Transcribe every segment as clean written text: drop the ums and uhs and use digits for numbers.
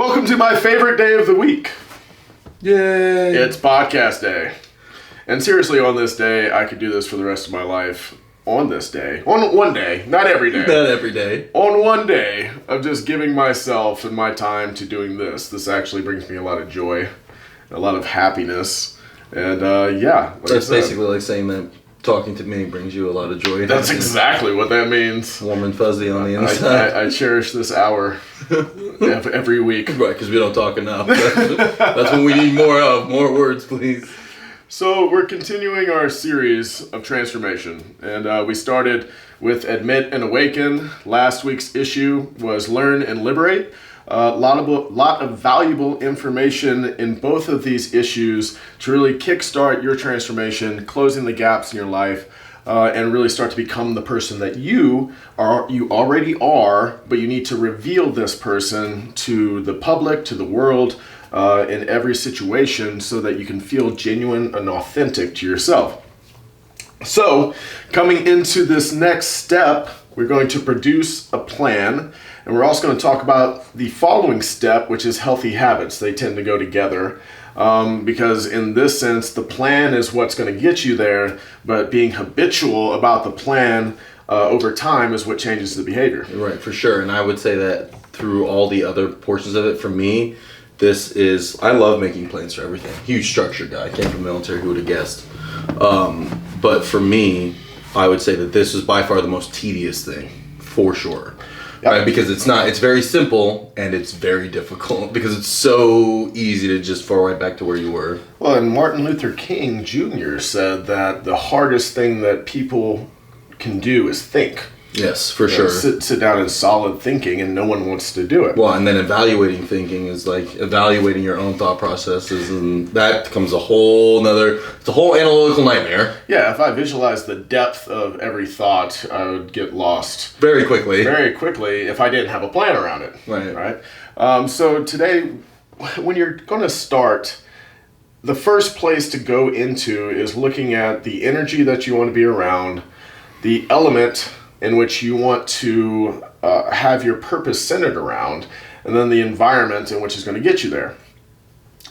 Welcome to my favorite day of the week. Yay! It's podcast day. And seriously, on this day, I could do this for the rest of my life. On this day. On one day. Not every day. Not every day. On one day of just giving myself and my time to doing this. This actually brings me a lot of joy. A lot of happiness. And yeah. Like That's basically like saying that talking to me brings you a lot of joy. That's exactly what that means. Warm and fuzzy on the inside. I cherish this hour every week. Right, because we don't talk enough. That's what we need more of. More words, please. So we're continuing our series of transformation, and we started with Admit and Awaken. Last week's issue was Learn and Liberate. A lot of valuable information in both of these issues to really kickstart your transformation, closing the gaps in your life, and really start to become the person that you already are, but you need to reveal this person to the public, to the world, in every situation so that you can feel genuine and authentic to yourself. So, coming into this next step, we're going to produce a plan, and we're also going to talk about the following step, which is healthy habits. They tend to go together because in this sense, the plan is what's going to get you there, but being habitual about the plan over time is what changes the behavior. Right, for sure. And I would say that through all the other portions of it, for me, I love making plans for everything. Huge structure guy. Came from the military, who would have guessed? But for me, I would say that this is by far the most tedious thing, for sure. Yep. Right? Because it's very simple and it's very difficult because it's so easy to just fall right back to where you were. Well, and Martin Luther King Jr. said that the hardest thing that people can do is think. Yes, for sure. Sit down in solid thinking, and no one wants to do it. Well, and then evaluating thinking is like evaluating your own thought processes, and that becomes it's a whole analytical nightmare. Yeah, if I visualized the depth of every thought, I would get lost very quickly if I didn't have a plan around it. Right? So today, when you're going to start, the first place to go into is looking at the energy that you want to be around, the element in which you want to have your purpose centered around, and then the environment in which is going to get you there.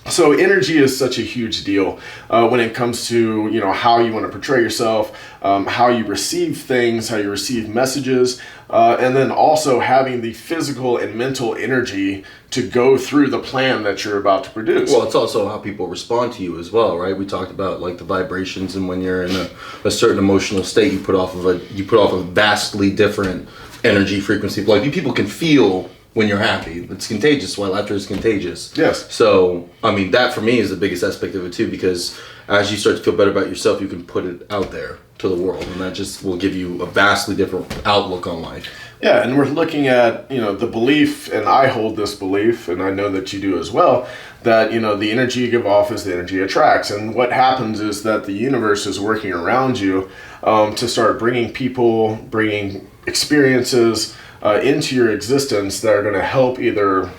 So energy is such a huge deal when it comes to how you want to portray yourself, how you receive things, how you receive messages, and then also having the physical and mental energy to go through the plan that you're about to produce. Well, it's also how people respond to you as well, right? We talked about like the vibrations, and when you're in a certain emotional state, you put off a vastly different energy frequency. Like people can feel when you're happy. It's contagious, while laughter is contagious. Yes. So, I mean, that for me is the biggest aspect of it too, because as you start to feel better about yourself, you can put it out there to the world, and that just will give you a vastly different outlook on life. Yeah, and we're looking at, the belief, and I hold this belief, and I know that you do as well, that, the energy you give off is the energy it attracts. And what happens is that the universe is working around you to start bringing people, bringing experiences into your existence that are going to help either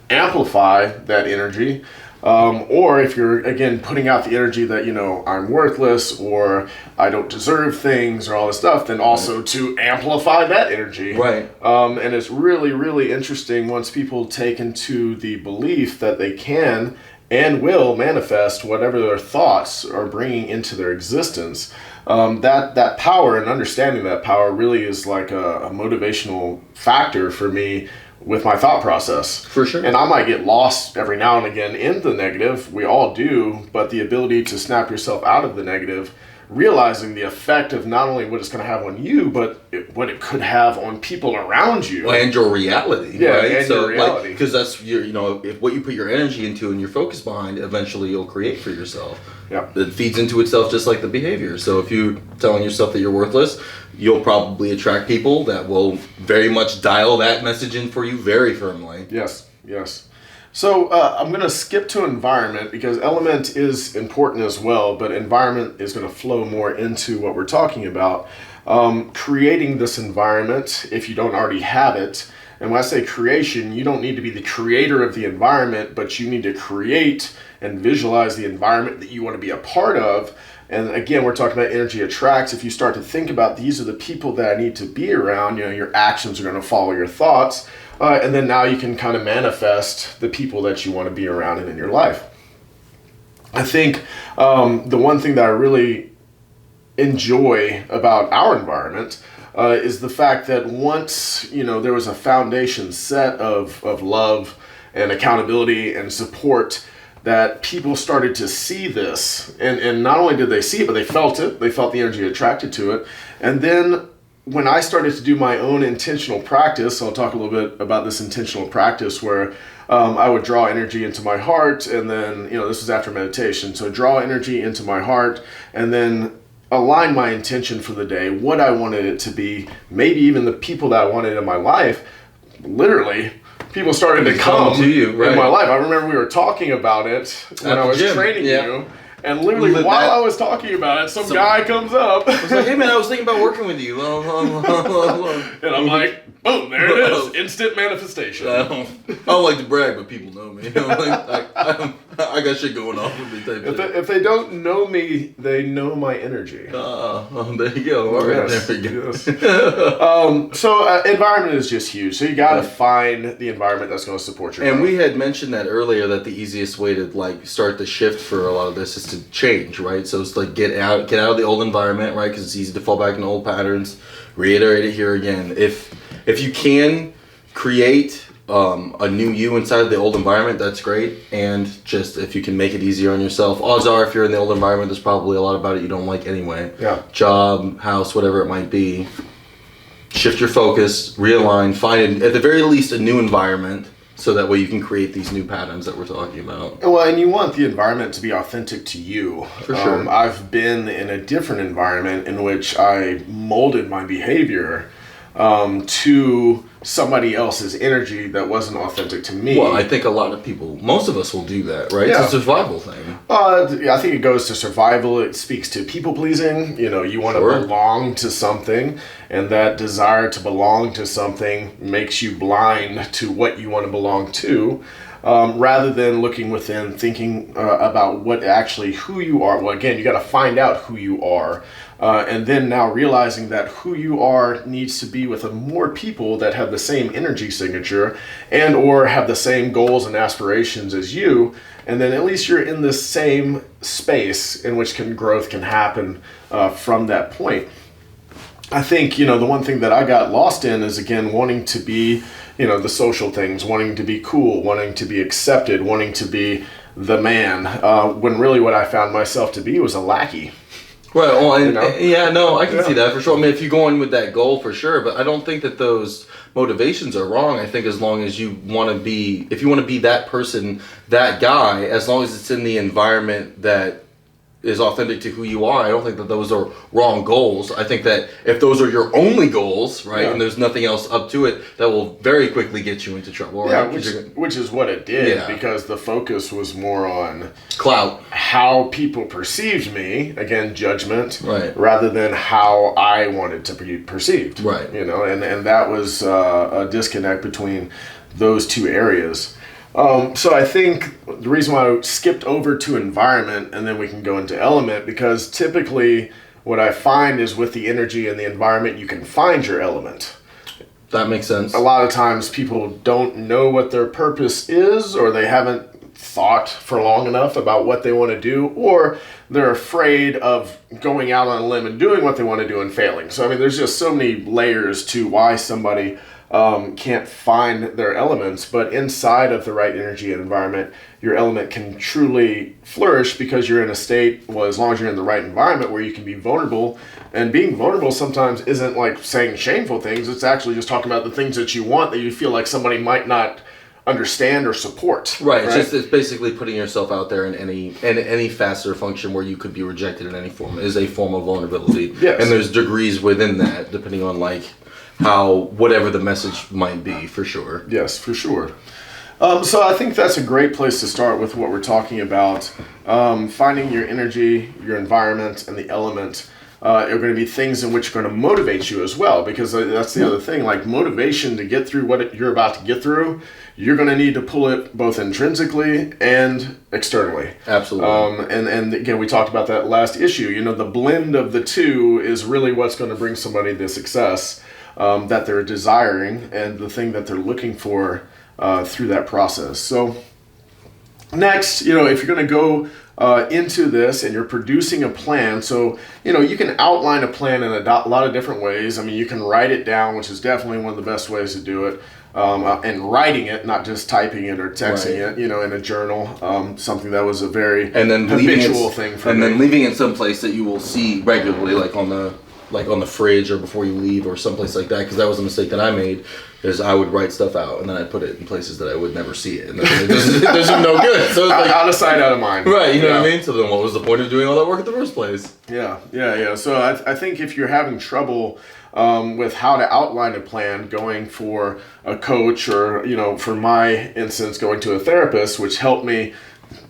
amplify that energy, or if you're, again, putting out the energy that, I'm worthless or I don't deserve things or all this stuff, then also to amplify that energy. Right. And it's really, really interesting once people take into the belief that they can and will manifest whatever their thoughts are bringing into their existence. That power and understanding that power really is like a motivational factor for me with my thought process. For sure. And I might get lost every now and again in the negative. We all do. But the ability to snap yourself out of the negative, realizing the effect of not only what it's going to have on you, but what it could have on people around you. And your reality. Yeah, right? and your reality. Because that's if what you put your energy into and your focus behind, eventually you'll create for yourself. Yeah. It feeds into itself just like the behavior. So if you're telling yourself that you're worthless, you'll probably attract people that will very much dial that message in for you very firmly. Yes. So I'm going to skip to environment because element is important as well, but environment is going to flow more into what we're talking about. Creating this environment, if you don't already have it, and when I say creation, you don't need to be the creator of the environment, but you need to create and visualize the environment that you want to be a part of. And again, we're talking about energy attracts. If you start to think about these are the people that I need to be around, your actions are going to follow your thoughts. and then now you can kind of manifest the people that you want to be around and in your life. I think the one thing that I really enjoy about our environment is the fact that once there was a foundation set of love and accountability and support, that people started to see this, and not only did they see it, but they felt it. They felt the energy attracted to it. And then when I started to do my own intentional practice, I'll talk a little bit about this intentional practice where I would draw energy into my heart, and then, this was after meditation. So draw energy into my heart, and then align my intention for the day, what I wanted it to be, maybe even the people that I wanted in my life. Literally, people started to come to you, right? In my life. I remember we were talking about it when I was training you. And literally, while I was talking about it, some guy comes up. I was like, hey man, I was thinking about working with you. And I'm like, boom, there it is. Instant manifestation. I don't like to brag, but people know me. I got shit going on with me. If they don't know me, they know my energy. There you go. All right, yes, there we go. Yes. So environment is just huge. So you got to find the environment that's going to support your growth. And we had mentioned that earlier, that the easiest way to start the shift for a lot of this is to change, right? So it's like get out of the old environment, right? Because it's easy to fall back into old patterns. Reiterate it here again. If you can create a new you inside of the old environment, that's great. And just if you can make it easier on yourself, odds are if you're in the old environment, there's probably a lot about it you don't like anyway. Yeah. Job, house, whatever it might be. Shift your focus, realign, find at the very least a new environment, so that way you can create these new patterns that we're talking about. Well, and you want the environment to be authentic to you. For sure. I've been in a different environment in which I molded my behavior to somebody else's energy that wasn't authentic to me. Well, I think most of us will do that, right? Yeah. It's a survival thing. I think it goes to survival. It speaks to people pleasing. You want to belong to something, and that desire to belong to something makes you blind to what you want to belong to, rather than looking within, thinking about who you are. Well, again, you got to find out who you are. And then now realizing that who you are needs to be with more people that have the same energy signature and or have the same goals and aspirations as you. And then at least you're in the same space in which growth can happen from that point. I think, the one thing that I got lost in is, again, wanting to be, the social things, wanting to be cool, wanting to be accepted, wanting to be the man, when really what I found myself to be was a lackey. Right. Well, I can see that for sure. I mean, if you go in with that goal, for sure, but I don't think that those motivations are wrong. I think as long as you want to be, if you want to be that person, that guy, as long as it's in the environment that is authentic to who you are, I don't think that those are wrong goals. I think that if those are your only goals, right, and there's nothing else up to it, that will very quickly get you into trouble. Yeah, right? which is what it did, because the focus was more on clout, how people perceived me, again, judgment, right, rather than how I wanted to be perceived, right. And that was a disconnect between those two areas. So I think the reason why I skipped over to environment and then we can go into element, because typically what I find is with the energy and the environment, you can find your element. That makes sense. A lot of times people don't know what their purpose is, or they haven't thought for long enough about what they want to do, or they're afraid of going out on a limb and doing what they want to do and failing. So, I mean, there's just so many layers to why somebody can't find their elements, but inside of the right energy and environment, your element can truly flourish because you're in a state, well, as long as you're in the right environment where you can be vulnerable. And being vulnerable sometimes isn't like saying shameful things. It's actually just talking about the things that you want that you feel like somebody might not understand or support. Right. It's basically putting yourself out there in any facet or function where you could be rejected in any form is a form of vulnerability. Yes. And there's degrees within that, depending on whatever the message might be, for sure. Yes, for sure. So I think that's a great place to start with what we're talking about. Finding your energy, your environment, and the element are going to be things in which are going to motivate you as well, because that's the other thing. Like motivation to get through what you're about to get through, you're going to need to pull it both intrinsically and externally. Absolutely. And again, we talked about that last issue. The blend of the two is really what's going to bring somebody to success. that they're desiring and the thing that they're looking for through that process. So next, if you're going to go into this and you're producing a plan, so you can outline a plan in a lot of different ways. I mean, you can write it down, which is definitely one of the best ways to do it, and writing it, not just typing it or texting it, in a journal, something that was a very habitual thing for me. And then leaving it someplace that you will see regularly, like on the fridge or before you leave or someplace like that, because that was a mistake that I made. Is I would write stuff out and then I'd put it in places that I would never see it, and it doesn't no good. So it's like out of sight, out of mind. Right, you know what I mean? So then what was the point of doing all that work in the first place? Yeah. So I think if you're having trouble with how to outline a plan, going for a coach or, for my instance, going to a therapist, which helped me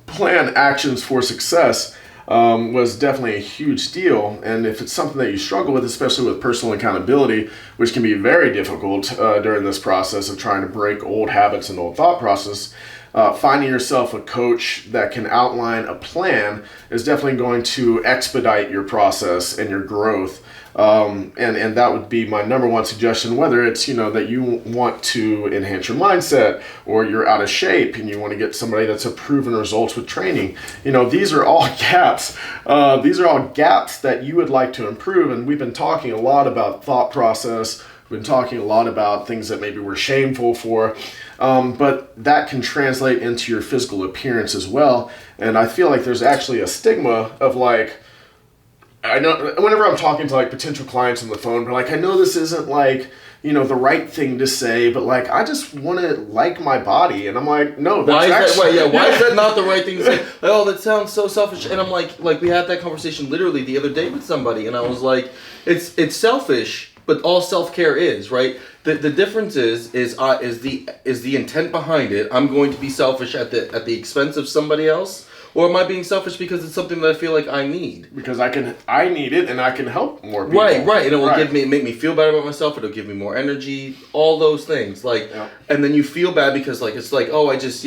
plan actions for success, was definitely a huge deal. And if it's something that you struggle with, especially with personal accountability, which can be very difficult during this process of trying to break old habits and old thought process, finding yourself a coach that can outline a plan is definitely going to expedite your process and your growth. And that would be my number one suggestion, whether it's, that you want to enhance your mindset or you're out of shape and you want to get somebody that's a proven results with training. These are all gaps. These are all gaps that you would like to improve. And we've been talking a lot about thought process. We've been talking a lot about things that maybe we're shameful for. But that can translate into your physical appearance as well. And I feel like there's actually a stigma of I know whenever I'm talking to potential clients on the phone, but I know this isn't the right thing to say, but I just want to like my body, and I'm like, no, that's why is that not the right thing to say? Oh, that sounds so selfish. And I'm like we had that conversation literally the other day with somebody, and I was like, it's selfish, but all self-care is, right? The difference is the intent behind it. I'm going to be selfish at the expense of somebody else. Or am I being selfish because it's something that I feel like I need? Because I need it and I can help more people. Right. And it will make me feel better about myself. It'll give me more energy. All those things. And then you feel bad because oh, I just,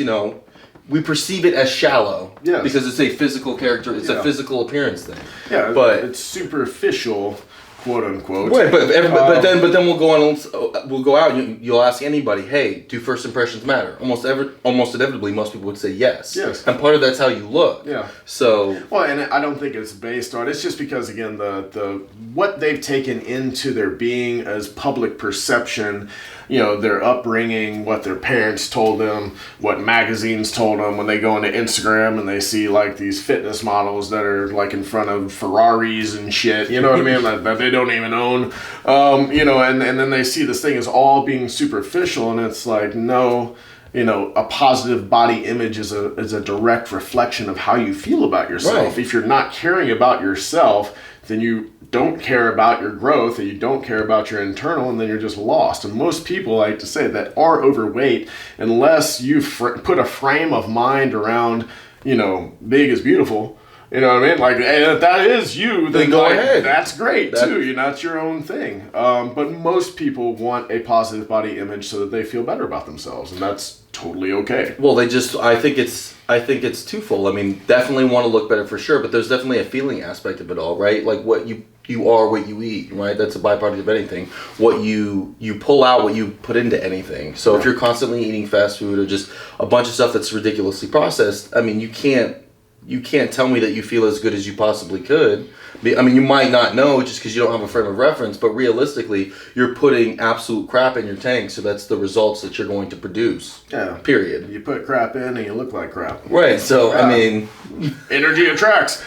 we perceive it as shallow. Yes. Because it's a physical character. It's a physical appearance thing. Yeah. But it's superficial, quote unquote. Right. But then we'll go on. We'll go out. And you'll ask anybody, hey, do first impressions matter? Almost inevitably, most people would say yes. Yes. And part of that's how you look. Yeah. So. Well, and I don't think it's based on. It's just because again, the what they've taken into their being as public perception. Their upbringing, what their parents told them, what magazines told them when they go into Instagram and they see these fitness models that are in front of Ferraris and shit, you know what I mean, that they don't even own, and then they see this thing as all being superficial, and it's no, a positive body image is a direct reflection of how you feel about yourself. Right. If you're not caring about yourself, then you don't care about your growth, and you don't care about your internal, and then you're just lost. And most people, I like to say, that are overweight, unless you put a frame of mind around, big is beautiful, you know what I mean? Hey, if that is you, then go ahead. That's great too. That's your own thing. But most people want a positive body image so that they feel better about themselves, and that's totally okay. Well, I think it's twofold. I mean, definitely want to look better for sure, but there's definitely a feeling aspect of it all, right? What you are, what you eat, right? That's a byproduct of anything. What you pull out, what you put into anything. So if you're constantly eating fast food or just a bunch of stuff that's ridiculously processed, I mean, you can't tell me that you feel as good as you possibly could. I mean, you might not know just because you don't have a frame of reference, but realistically, you're putting absolute crap in your tank, so that's the results that you're going to produce. Yeah. Period. You put crap in and you look like crap. Right, so, I mean... Energy attracts.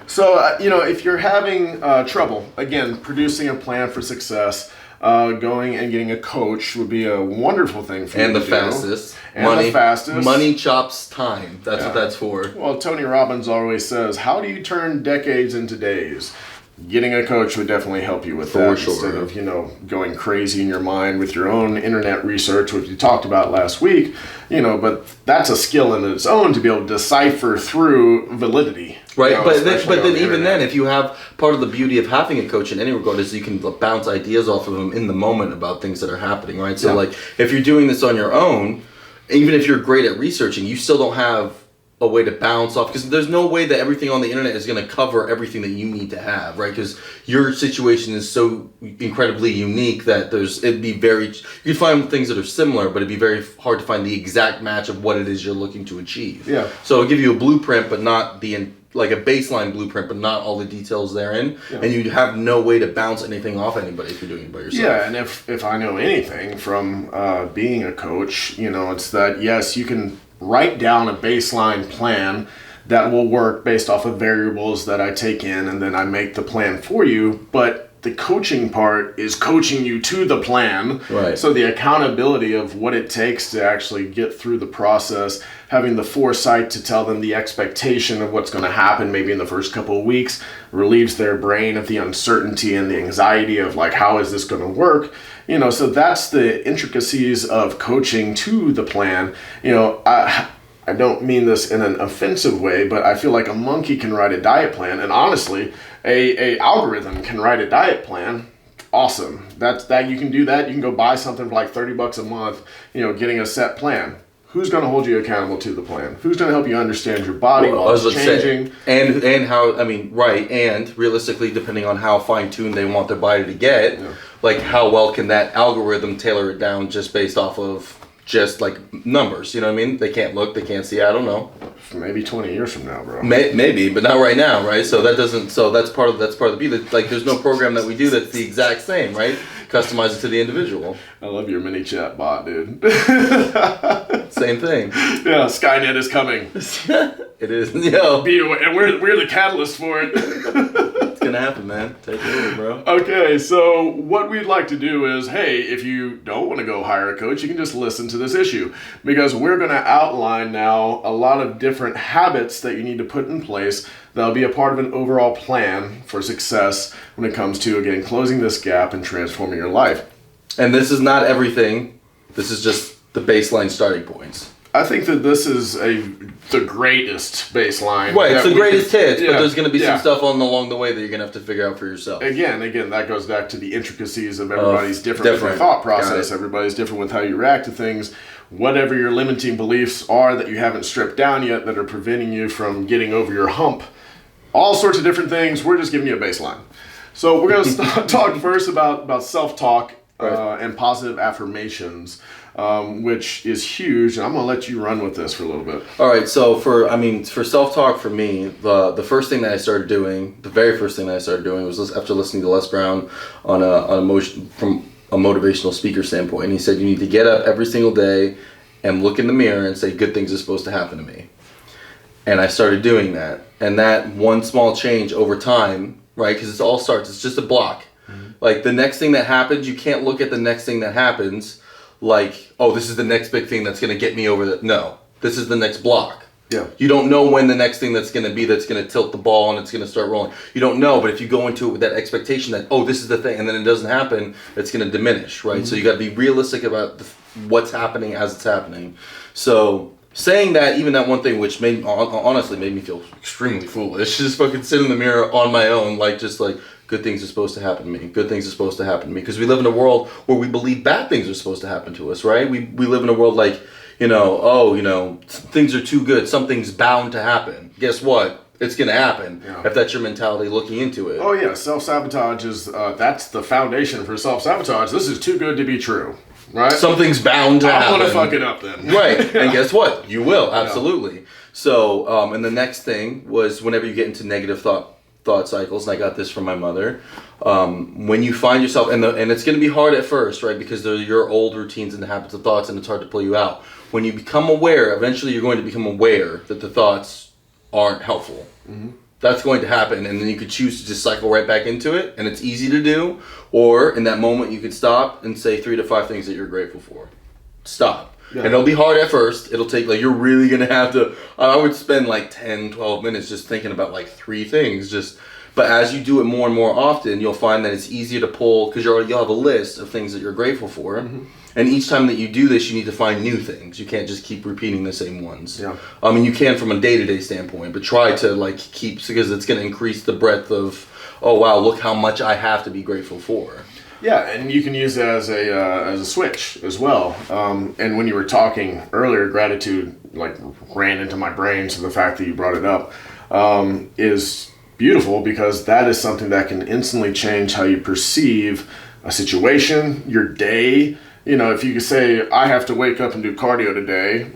So, if you're having trouble, again, producing a plan for success, going and getting a coach would be a wonderful thing for you to do. And the fastest. Money chops time. That's what that's for. Well, Tony Robbins always says, how do you turn decades into days? Getting a coach would definitely help you with that. For sure. Instead of, going crazy in your mind with your own internet research, which we talked about last week, but that's a skill in its own to be able to decipher through validity. Right, but then even then, if you have part of the beauty of having a coach in any regard is you can bounce ideas off of them in the moment about things that are happening, right? So if you're doing this on your own, even if you're great at researching, you still don't have a way to bounce off, because there's no way that everything on the internet is going to cover everything that you need to have, right? Because your situation is so incredibly unique that it'd be very, you'd find things that are similar, but it'd be very hard to find the exact match of what it is you're looking to achieve. Yeah. So it'll give you a blueprint, but not like a baseline blueprint, but not all the details therein, and you have no way to bounce anything off anybody if you're doing it by yourself. Yeah, and if I know anything from being a coach, it's that, yes, you can write down a baseline plan that will work based off of variables that I take in, and then I make the plan for you, but the coaching part is coaching you to the plan. Right. So the accountability of what it takes to actually get through the process, having the foresight to tell them the expectation of what's going to happen maybe in the first couple of weeks, relieves their brain of the uncertainty and the anxiety of like, how is this going to work? So that's the intricacies of coaching to the plan. I don't mean this in an offensive way, but I feel like a monkey can write a diet plan, and honestly, a algorithm can write a diet plan. Awesome. That you can do that. You can go buy something for like $30 a month, getting a set plan. Who's going to hold you accountable to the plan? Who's going to help you understand your body while it's changing? And how, right, and realistically, depending on how fine-tuned they want their body to get, like how well can that algorithm tailor it down just based off of just like numbers, you know what I mean? They can't look, they can't see, I don't know. Maybe 20 years from now, bro. Maybe, but not right now, right? So that's part of the beauty. Like there's no program that we do that's the exact same, right? Customize it to the individual. I love your mini chat bot, dude. Same thing. Yeah, Skynet is coming. It is, yo. Be aware, and we're the catalyst for it. It's gonna happen, man. Take it over, bro. Okay, so what we'd like to do is, hey, if you don't want to go hire a coach, you can just listen to this issue, because we're going to outline now a lot of different habits that you need to put in place that'll be a part of an overall plan for success when it comes to, again, closing this gap and transforming your life. And this is not everything. This is just the baseline starting points. I think that this is the greatest baseline. Right, it's the greatest hits, but there's going to be some stuff along the way that you're going to have to figure out for yourself. Again, that goes back to the intricacies of everybody's different with their thought process. Everybody's different with how you react to things. Whatever your limiting beliefs are that you haven't stripped down yet that are preventing you from getting over your hump. All sorts of different things. We're just giving you a baseline. So we're going to talk first about self-talk and positive affirmations. Which is huge, and I'm gonna let you run with this for a little bit. All right, so for self-talk for me, the first thing that I started doing, the very first thing that I started doing was after listening to Les Brown on from a motivational speaker standpoint, and he said you need to get up every single day and look in the mirror and say good things are supposed to happen to me. And I started doing that, and that one small change over time, right? Because it's just a block. Mm-hmm. Like the next thing that happens, you can't look at the next thing that happens like, oh, this is the next big thing that's going to get me over the... No, this is the next block. Yeah. You don't know when the next thing that's going to be that's going to tilt the ball and it's going to start rolling. You don't know, but if you go into it with that expectation that, oh, this is the thing, and then it doesn't happen, it's going to diminish, right? Mm-hmm. So you got to be realistic about what's happening as it's happening. So saying that, even that one thing, which honestly made me feel extremely foolish, just fucking sit in the mirror on my own, good things are supposed to happen to me. Good things are supposed to happen to me. Because we live in a world where we believe bad things are supposed to happen to us, right? We live in a world like, things are too good. Something's bound to happen. Guess what? It's going to happen if that's your mentality looking into it. Oh, yeah. Self-sabotage is, that's the foundation for self-sabotage. This is too good to be true, right? Something's bound to happen. I'm going to fuck it up then. Right. And guess what? You will. Absolutely. Yeah. So, and the next thing was whenever you get into negative thought cycles, and I got this from my mother, when you find yourself, and it's going to be hard at first, right, because they're your old routines and the habits of thoughts, and it's hard to pull you out. When you become aware, eventually you're going to become aware that the thoughts aren't helpful. Mm-hmm. That's going to happen, and then you could choose to just cycle right back into it, and it's easy to do, or in that moment you could stop and say 3 to 5 things that you're grateful for. Stop. Yeah. And it'll be hard at first. It'll take, you're really going to have to, I would spend 10, 12 minutes just thinking about 3 things. But as you do it more and more often, you'll find that it's easier to pull, because you'll have a list of things that you're grateful for. Mm-hmm. And each time that you do this, you need to find new things. You can't just keep repeating the same ones. Yeah. I mean, you can from a day-to-day standpoint, but try to keep, because it's going to increase the breadth of, oh wow, look how much I have to be grateful for. Yeah, and you can use it as a switch as well. And when you were talking earlier, gratitude, like ran into my brain. So the fact that you brought it up is beautiful, because that is something that can instantly change how you perceive a situation, your day. You know, if you could say, I have to wake up and do cardio today.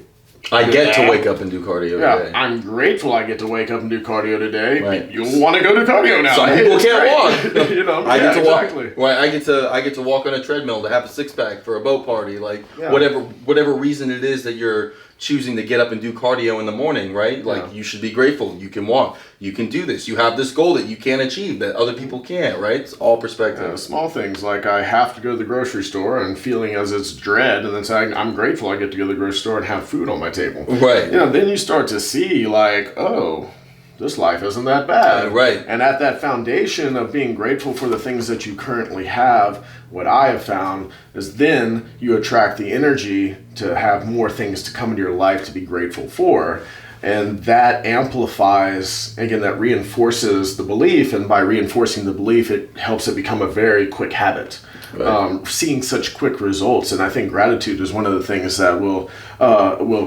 I get to wake up and do cardio today. I'm grateful I get to wake up and do cardio today. Right. You want to go to cardio now. Some people can't walk. You know, I get to exactly. walk. Right, I get to walk on a treadmill to have a six pack for a boat party. Like whatever reason it is that you're choosing to get up and do cardio in the morning, right? Like you should be grateful. You can walk. You can do this. You have this goal that you can achieve that other people can't, right? It's all perspective. Small things like I have to go to the grocery store and feeling as it's dread, and then saying I'm grateful I get to go to the grocery store and have food on my table. Right. You know, then you start to see like, oh, this life isn't that bad. Right. And at that foundation of being grateful for the things that you currently have, what I have found is then you attract the energy to have more things to come into your life to be grateful for. And that amplifies, again, that reinforces the belief. And by reinforcing the belief, it helps it become a very quick habit. Right. Seeing such quick results. And I think gratitude is one of the things that will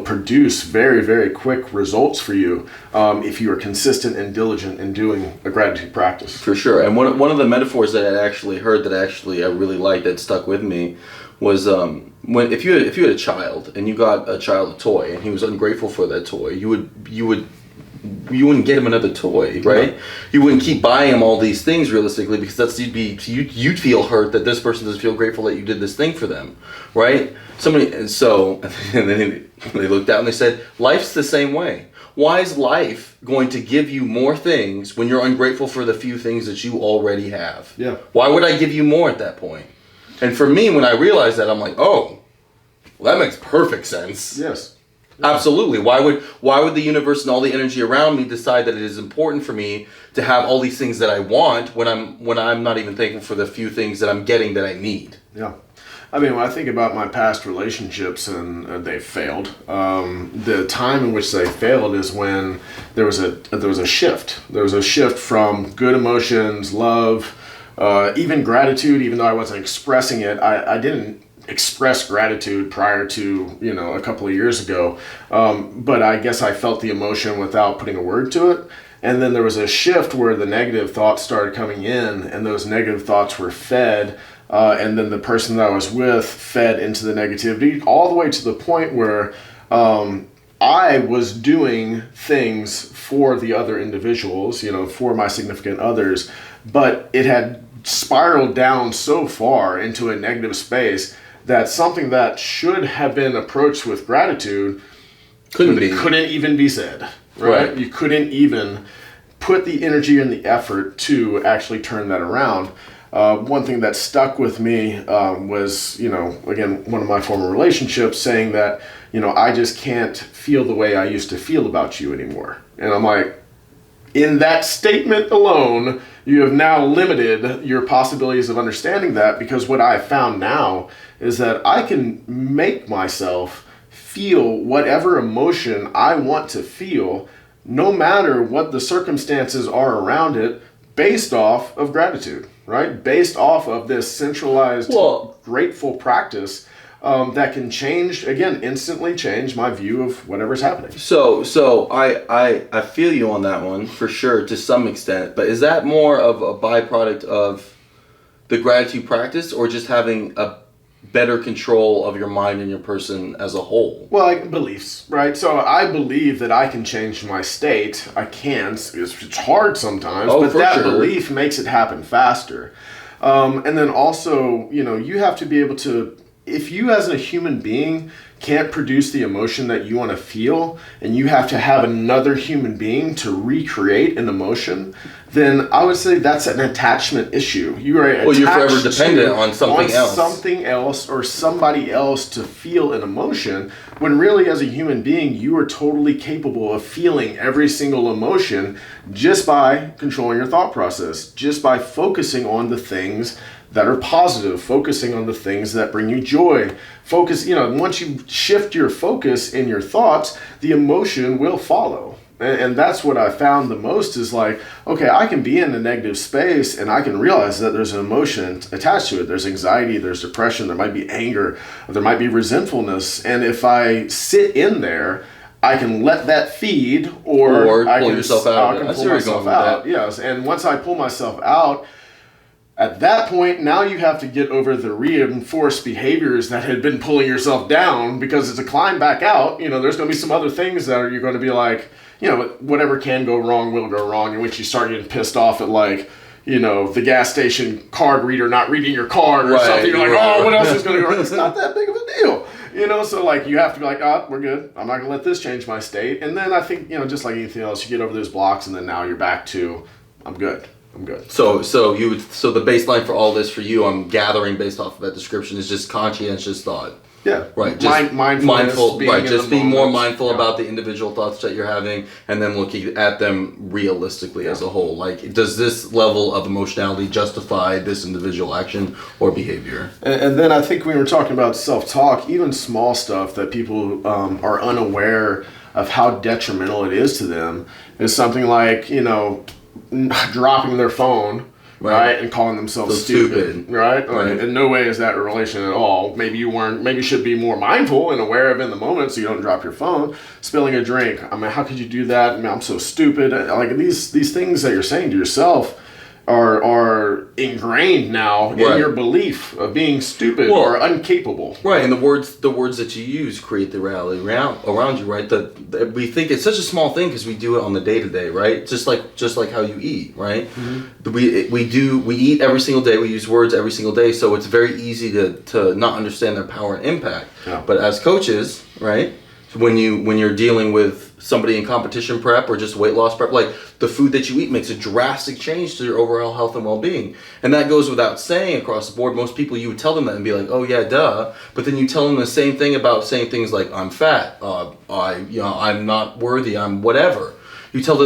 produce very, very quick results for you if you are consistent and diligent in doing a gratitude practice. For sure. And one of the metaphors that I actually heard that I really liked, that stuck with me, was when if you had a child and you got a child a toy and he was ungrateful for that toy, you wouldn't get him another toy, right? Yeah. You wouldn't keep buying him all these things realistically, because you'd feel hurt that this person doesn't feel grateful that you did this thing for them, right? And then they looked out and they said, life's the same way. Why is life going to give you more things when you're ungrateful for the few things that you already have? Yeah. Why would I give you more at that point? And for me, when I realized that, I'm like, oh, well, that makes perfect sense. Yes. Yeah. Absolutely. Why would the universe and all the energy around me decide that it is important for me to have all these things that I want when I'm not even thankful for the few things that I'm getting that I need? Yeah. I mean, when I think about my past relationships and they've failed, the time in which they failed is when there was a shift. There was a shift from good emotions, love, even gratitude. Even though I wasn't expressing it, I didn't express gratitude prior to, a couple of years ago. But I guess I felt the emotion without putting a word to it. And then there was a shift where the negative thoughts started coming in, and those negative thoughts were fed. And then the person that I was with fed into the negativity, all the way to the point where I was doing things for the other individuals, for my significant others, but it had spiraled down so far into a negative space that something that should have been approached with gratitude couldn't even be said. Right? You couldn't even put the energy and the effort to actually turn that around. One thing that stuck with me was, again, one of my former relationships saying that, I just can't feel the way I used to feel about you anymore. And I'm like, in that statement alone, you have now limited your possibilities of understanding that, because what I found now is that I can make myself feel whatever emotion I want to feel, no matter what the circumstances are around it, based off of gratitude, right? Based off of this centralized, grateful practice that can instantly change my view of whatever's happening. So I feel you on that one for sure to some extent, but is that more of a byproduct of the gratitude practice, or just having a better control of your mind and your person as a whole? Well, beliefs, right? So I believe that I can change my state. I can. It's hard sometimes, but that belief makes it happen faster. And then also, you have to be able to, if you as a human being can't produce the emotion that you want to feel, and you have to have another human being to recreate an emotion, then I would say that's an attachment issue. You are attached you're forever dependent on something else or somebody else to feel an emotion, when really as a human being you are totally capable of feeling every single emotion just by controlling your thought process, just by focusing on the things that are positive, focusing on the things that bring you joy. Once you shift your focus in your thoughts, the emotion will follow. And that's what I found the most is like, okay, I can be in a negative space and I can realize that there's an emotion attached to it. There's anxiety, there's depression, there might be anger, there might be resentfulness. And if I sit in there, I can let that feed, or I pull can, yourself out. I can I see pull where you're myself going with out. that. Yes, and once I pull myself out, at that point, now you have to get over the reinforced behaviors that had been pulling yourself down, because it's a climb back out. There's going to be some other things that you're going to be like, whatever can go wrong will go wrong, in which you start getting pissed off at, like, the gas station card reader not reading your card or something. You're like, oh, what else is going to go wrong? It's not that big of a deal. So like you have to be like, oh, we're good. I'm not going to let this change my state. And then I think, just like anything else, you get over those blocks, and then now you're back to, I'm good. So the baseline for all this for you, I'm gathering based off of that description, is just conscientious thought. Yeah. Right. Just mindful. Just being more mindful about the individual thoughts that you're having, and then looking at them realistically as a whole. Like, does this level of emotionality justify this individual action or behavior? And then I think when we're talking about self-talk, even small stuff that people are unaware of how detrimental it is to them is something like, dropping their phone. Right, and calling themselves stupid. Right? Like, in no way is that a relation at all. Maybe you should be more mindful and aware of in the moment, so you don't drop your phone. Spilling a drink. I mean, how could you do that? I mean, I'm so stupid. Like, these things that you're saying to yourself are ingrained now in your belief of being stupid or incapable. Right, and the words that you use create the reality around you, right? We think it's such a small thing because we do it on the day-to-day, right? Just like how you eat, right? Mm-hmm. We eat every single day. We use words every single day, so it's very easy to not understand their power and impact. Yeah. But as coaches, right? When you're dealing with somebody in competition prep or just weight loss prep, like, the food that you eat makes a drastic change to your overall health and well-being. And that goes without saying across the board. Most people, you would tell them that and be like, oh yeah, duh. But then you tell them the same thing about saying things like, I'm fat, I'm not worthy, I'm whatever. You tell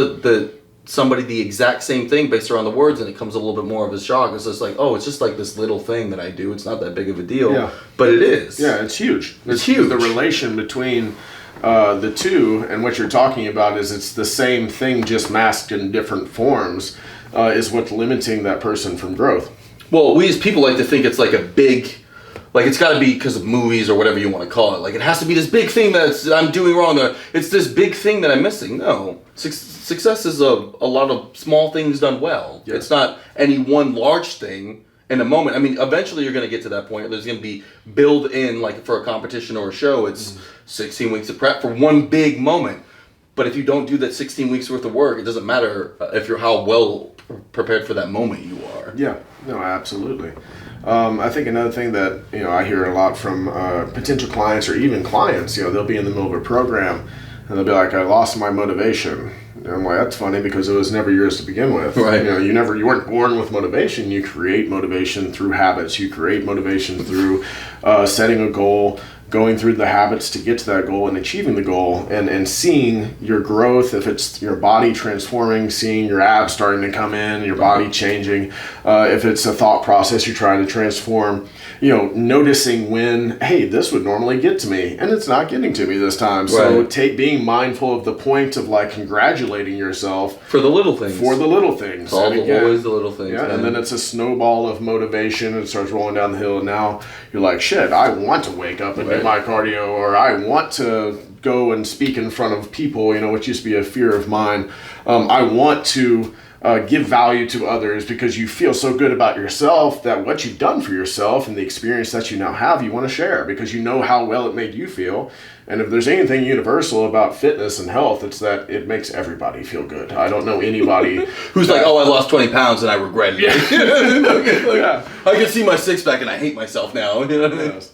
somebody the exact same thing based around the words, and it comes a little bit more of a shock. It's just like, oh, it's just like this little thing that I do. It's not that big of a deal. Yeah. But it is. Yeah, it's huge. It's huge. The relation between the two, and what you're talking about is it's the same thing, just masked in different forms, is what's limiting that person from growth. Well, we as people like to think it's like a big, like, it's got to be because of movies or whatever you want to call it. Like, it has to be this big thing that I'm doing wrong, or it's this big thing that I'm missing. No. Success is a lot of small things done well. Yes. It's not any one large thing in a moment. I mean, eventually you're going to get to that point. There's going to be build in, like for a competition or a show, it's 16 weeks of prep for one big moment. But if you don't do that 16 weeks worth of work, it doesn't matter if you're how well prepared for that moment you are. Yeah, no, absolutely. I think another thing that, I hear a lot from potential clients or even clients, they'll be in the middle of a program and they'll be like, I lost my motivation. And I'm like, that's funny, because it was never yours to begin with. Right. You weren't born with motivation. You create motivation through habits. You create motivation through setting a goal, going through the habits to get to that goal and achieving the goal, and seeing your growth, if it's your body transforming, seeing your abs starting to come in, your body changing, if it's a thought process you're trying to transform, noticing when, hey, this would normally get to me and it's not getting to me this time. So being mindful of the point of, like, congratulating yourself for the little things. It's always the little things. Yeah, man. And then it's a snowball of motivation, and it starts rolling down the hill, and now you're like, shit, I want to wake up and do my cardio, or I want to go and speak in front of people, which used to be a fear of mine. I want to give value to others, because you feel so good about yourself that what you've done for yourself and the experience that you now have, you want to share because you know how well it made you feel. And if there's anything universal about fitness and health, it's that it makes everybody feel good. I don't know anybody who's like, oh, I lost 20 pounds and I regret it. Yeah. I can see my six pack and I hate myself now. Yes.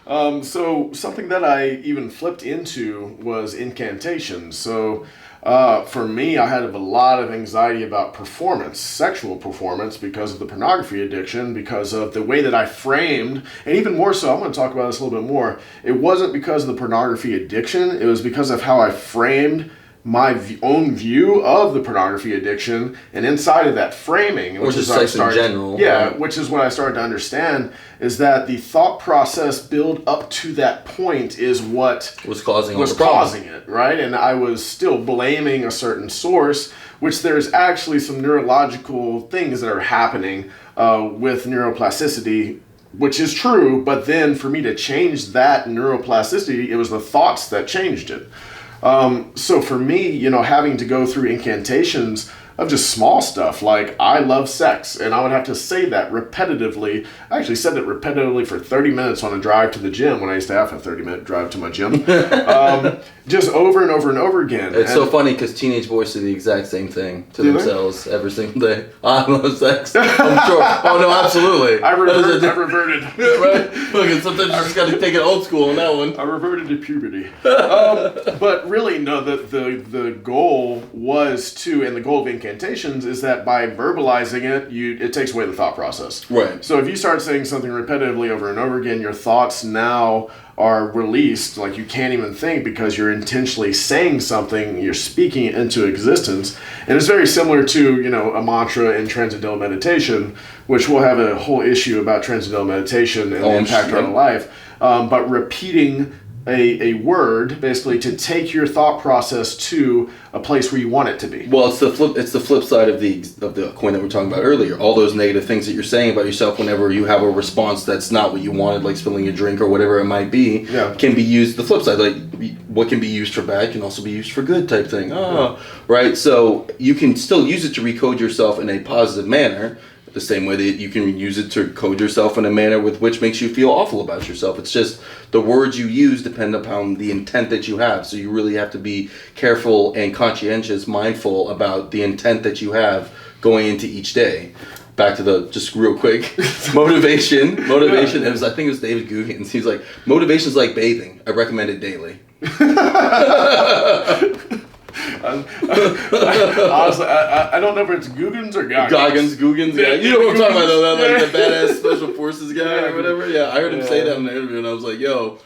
So something that I even flipped into was incantations. So for me, I had a lot of anxiety about performance, sexual performance, because of the pornography addiction, because of the way that I framed, and even more so, I'm going to talk about this a little bit more. It wasn't because of the pornography addiction. It was because of how I framed my own view of the pornography addiction, and inside of that framing, which is sex in general, which is what I started to understand, is that the thought process build up to that point is what was causing it, right? And I was still blaming a certain source, which there's actually some neurological things that are happening with neuroplasticity, which is true, but then for me to change that neuroplasticity, it was the thoughts that changed it. So for me, having to go through incantations of just small stuff like I love sex, and I would have to say that repetitively. I actually said it repetitively for 30 minutes on a drive to the gym when I used to have a 30-minute drive to my gym. Just over and over and over again. It's so funny because teenage boys do the exact same thing to themselves every single day. I love sex. I'm sure. Oh no, absolutely. I reverted. Right? Look, and sometimes you just got to take it old school on that one. I reverted to puberty. But really, no. The goal was to, and the goal of incantations is that by verbalizing it takes away the thought process. Right. So if you start saying something repetitively over and over again, your thoughts now are released. Like, you can't even think because you're intentionally saying something, you're speaking it into existence. And it's very similar to, a mantra in transcendental meditation, which we'll have a whole issue about transcendental meditation and the impact on life. But repeating a word, basically, to take your thought process to a place where you want it to be. Well, it's the flip side of the coin that we were talking about earlier. All those negative things that you're saying about yourself whenever you have a response that's not what you wanted, like spilling a drink or whatever it might be, can be used. The flip side, like what can be used for bad can also be used for good type thing. Right? So you can still use it to recode yourself in a positive manner, the same way that you can use it to code yourself in a manner with which makes you feel awful about yourself. It's just the words you use depend upon the intent that you have. So you really have to be careful and conscientious, mindful about the intent that you have going into each day. Back to just real quick, motivation. I think it was David Goggins. He's like, motivation is like bathing. I recommend it daily. Honestly, I don't know if it's Googans or Goggins. Goggins, yeah. You know what I'm talking about, though, that like the badass special forces guy or whatever. Yeah, I heard him say that in the interview, and I was like, yo,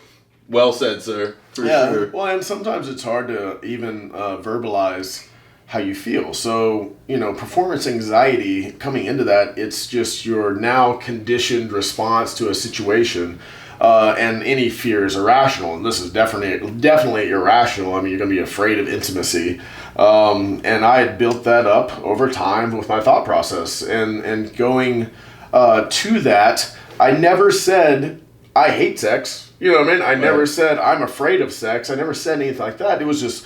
well said, sir. For sure. Well, and sometimes it's hard to even verbalize how you feel. So, performance anxiety, coming into that, it's just your now conditioned response to a situation. And any fear is irrational, and this is definitely irrational. I mean, you're going to be afraid of intimacy, and I had built that up over time with my thought process, and going to that, I never said I hate sex. You know what I mean? I never said I'm afraid of sex. I never said anything like that. It was just,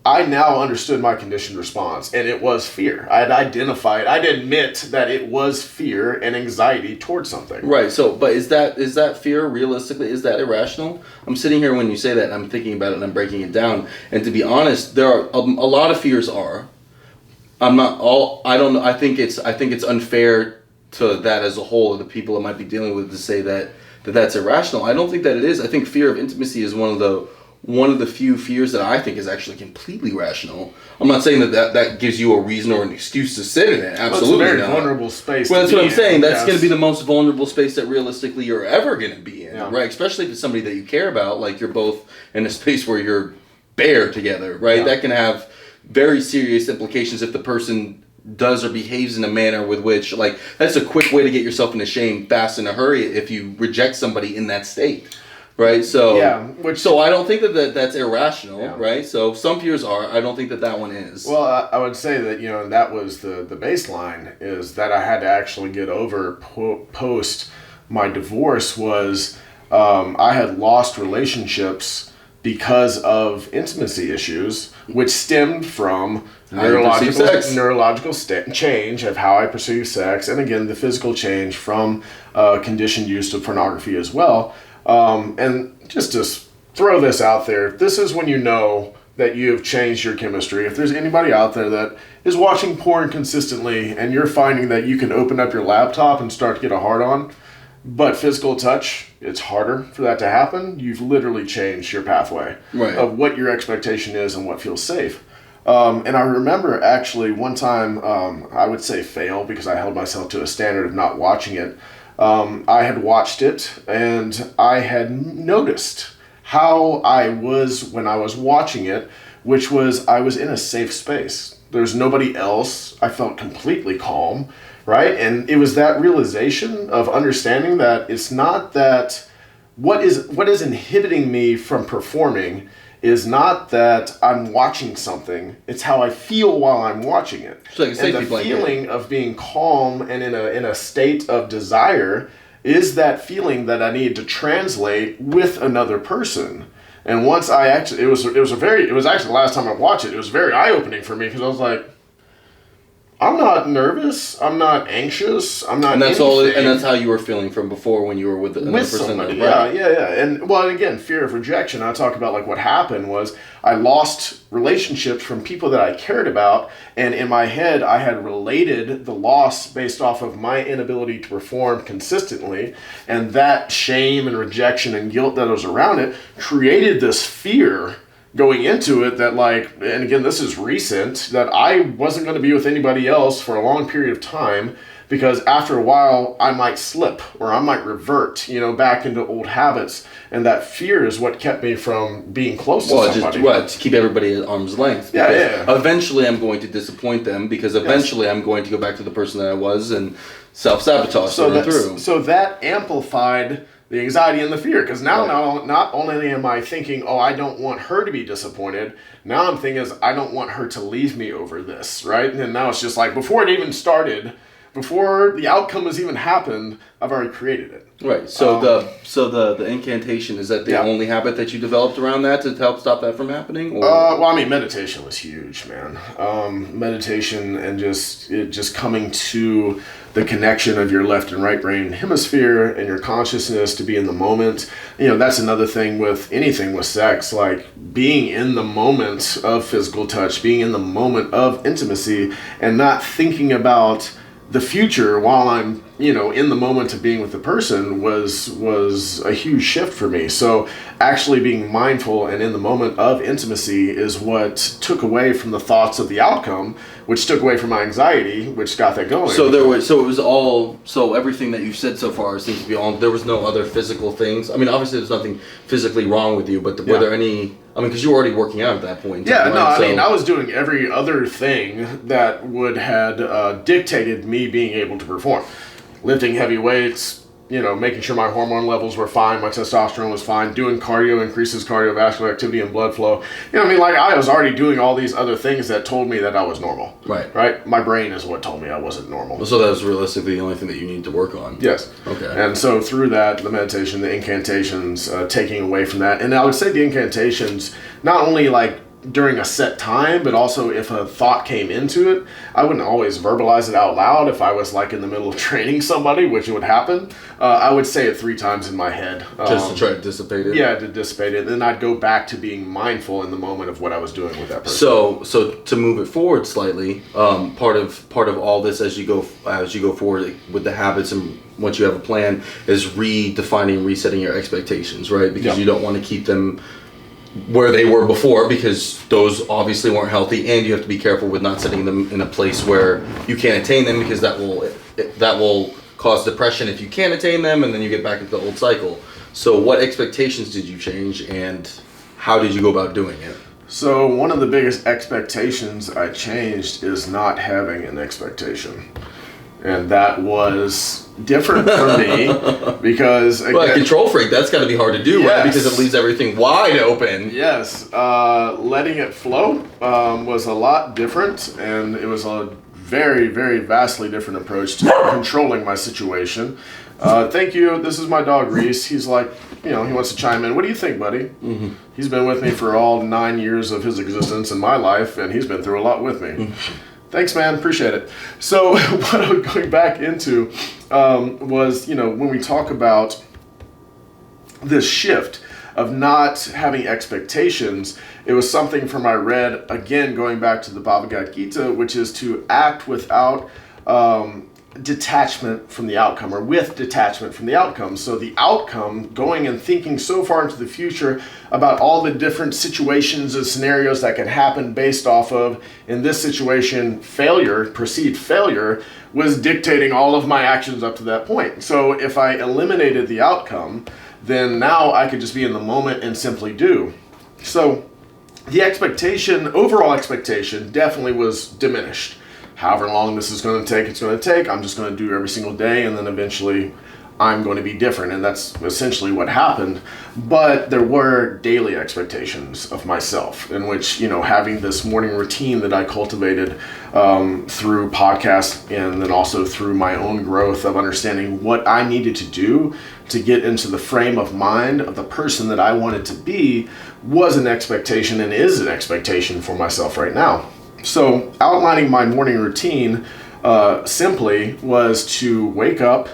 I now understood my conditioned response, and it was fear. I'd admit that it was fear and anxiety towards something. Right. So, but is that fear realistically? Is that irrational? I'm sitting here when you say that, and I'm thinking about it, and I'm breaking it down. And to be honest, there are a lot of fears are. I don't know. I think it's unfair to that as a whole, of the people it might be dealing with, to say that's irrational. I don't think that it is. I think fear of intimacy is one of the few fears that I think is actually completely rational. I'm not saying that gives you a reason or an excuse to sit in it. Absolutely it's a very not. vulnerable space. Well, that's what I'm saying. That's going to be the most vulnerable space that realistically you're ever going to be in, right? Especially if it's somebody that you care about, like you're both in a space where you're bare together, right? Yeah. That can have very serious implications if the person does or behaves in a manner with which, like, that's a quick way to get yourself into shame fast in a hurry if you reject somebody in that state. Right, so so I don't think that's irrational, right? So some fears are. I don't think that one is. Well, I would say that that was the baseline, is that I had to actually get over post my divorce. Was I had lost relationships because of intimacy issues, which stemmed from neurological change of how I perceive sex, and again the physical change from conditioned use of pornography as well. And just to throw this out there, this is when you know that you've changed your chemistry. If there's anybody out there that is watching porn consistently and you're finding that you can open up your laptop and start to get a hard-on, but physical touch, it's harder for that to happen, you've literally changed your pathway of what your expectation is and what feels safe. And I remember actually one time, I would say fail because I held myself to a standard of not watching it. I had watched it, and I had noticed how I was when I was watching it, which was I was in a safe space. There's nobody else. I felt completely calm, right? And it was that realization of understanding that it's not that what is inhibiting me from performing is not that I'm watching something, it's how I feel while I'm watching it. It's like a safety and the blanket. Feeling of being calm and in a state of desire is that feeling that I need to translate with another person. And once I actually, it was actually the last time I watched it. It was very eye opening for me because I was like, I'm not nervous. I'm not anxious. I'm not. And that's anything. all. And that's how you were feeling from before when you were with another person. Somebody. Right. Yeah. And well, and again, fear of rejection. I talk about like what happened was I lost relationships from people that I cared about, and in my head, I had related the loss based off of my inability to perform consistently, and that shame and rejection and guilt that was around it created this fear going into it that like, and again, this is recent, that I wasn't going to be with anybody else for a long period of time because after a while I might slip or I might revert, back into old habits. And that fear is what kept me from being close to somebody. To keep everybody at arm's length. Yeah. Eventually I'm going to disappoint them because eventually I'm going to go back to the person that I was and self-sabotage through. So that amplified the anxiety and the fear, because now not only am I thinking, oh, I don't want her to be disappointed, now I'm thinking I don't want her to leave me over this, right? And now it's just like, before it even started, before the outcome has even happened, I've already created it. Right. So the incantation, is that the only habit that you developed around that to help stop that from happening? Or? Well, I mean, meditation was huge, man. Meditation and just coming to the connection of your left and right brain hemisphere and your consciousness to be in the moment. That's another thing with anything with sex, like being in the moment of physical touch, being in the moment of intimacy, and not thinking about the future while I'm, in the moment of being with the person was a huge shift for me. So actually being mindful and in the moment of intimacy is what took away from the thoughts of the outcome, which took away from my anxiety, which got that going. So everything that you've said so far seems to be all, there was no other physical things. I mean, obviously there's nothing physically wrong with you, but were there any, because you were already working out at that point. I was doing every other thing that would had dictated me being able to perform. Lifting heavy weights, making sure my hormone levels were fine, my testosterone was fine, doing cardio increases cardiovascular activity and blood flow. I was already doing all these other things that told me that I was normal. Right? My brain is what told me I wasn't normal. So that was realistically the only thing that you need to work on. Yes. Okay. And so through that, the meditation, the incantations, taking away from that. And I would say the incantations, not only like during a set time, but also if a thought came into it, I wouldn't always verbalize it out loud. If I was like in the middle of training somebody, which would happen, I would say it 3 times in my head. Just to try to dissipate it? Yeah, to dissipate it. Then I'd go back to being mindful in the moment of what I was doing with that person. So to move it forward slightly, part of all this as you go forward with the habits and once you have a plan is redefining, resetting your expectations, right? Because you don't want to keep them where they were before, because those obviously weren't healthy, and you have to be careful with not setting them in a place where you can't attain them, because that will cause depression if you can't attain them, and then you get back into the old cycle. So what expectations did you change, and how did you go about doing it? So one of the biggest expectations I changed is not having an expectation. And that was different for me because, again, a control freak, that's got to be hard to do, right? Because it leaves everything wide open. Yes. Letting it flow was a lot different, and it was a very, very vastly different approach to controlling my situation. Thank you. This is my dog, Reese. He's like, he wants to chime in. What do you think, buddy? Mm-hmm. He's been with me for all 9 years of his existence in my life, and he's been through a lot with me. Mm-hmm. Thanks, man. Appreciate it. So what I was going back into was, when we talk about this shift of not having expectations, it was something from I read, again, going back to the Bhagavad Gita, which is to act without detachment from the outcome, or with detachment from the outcome. So the outcome, going and thinking so far into the future about all the different situations and scenarios that can happen based off of, in this situation, perceived failure, was dictating all of my actions up to that point. So if I eliminated the outcome, then now I could just be in the moment and simply do. So the overall expectation definitely was diminished. However long this is going to take, it's going to take. I'm just going to do every single day, and then eventually I'm going to be different, and that's essentially what happened. But there were daily expectations of myself, in which, having this morning routine that I cultivated through podcasts, and then also through my own growth of understanding what I needed to do to get into the frame of mind of the person that I wanted to be, was an expectation and is an expectation for myself right now. So outlining my morning routine simply was to wake up,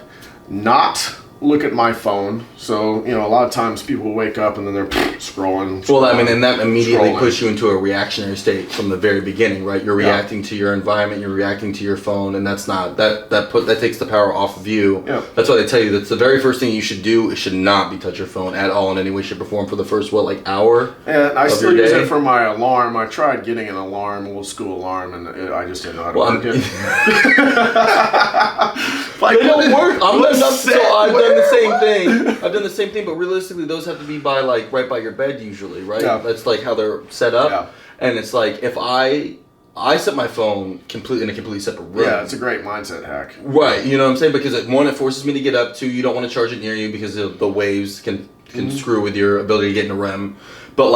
not look at my phone. So, a lot of times people will wake up and then they're scrolling. Well, and that immediately puts you into a reactionary state from the very beginning, right? You're reacting to your environment, you're reacting to your phone, and that's not, that takes the power off of you. Yeah. That's why they tell you that's the very first thing you should do. It should not be touch your phone at all in any way, shape, or form for the first, hour? And I still use it for my alarm. I tried getting an alarm, old school alarm, and I just didn't know how to work it. They don't work. I've done the same thing. I've done the same thing, but realistically, those have to be by right by your bed usually, right? Yeah. That's how they're set up. Yeah. And it's if I set my phone completely in a completely separate room. Yeah, it's a great mindset hack. Right, you know what I'm saying? Because one, it forces me to get up. Two, you don't want to charge it near you because the waves can screw with your ability to get in a REM. But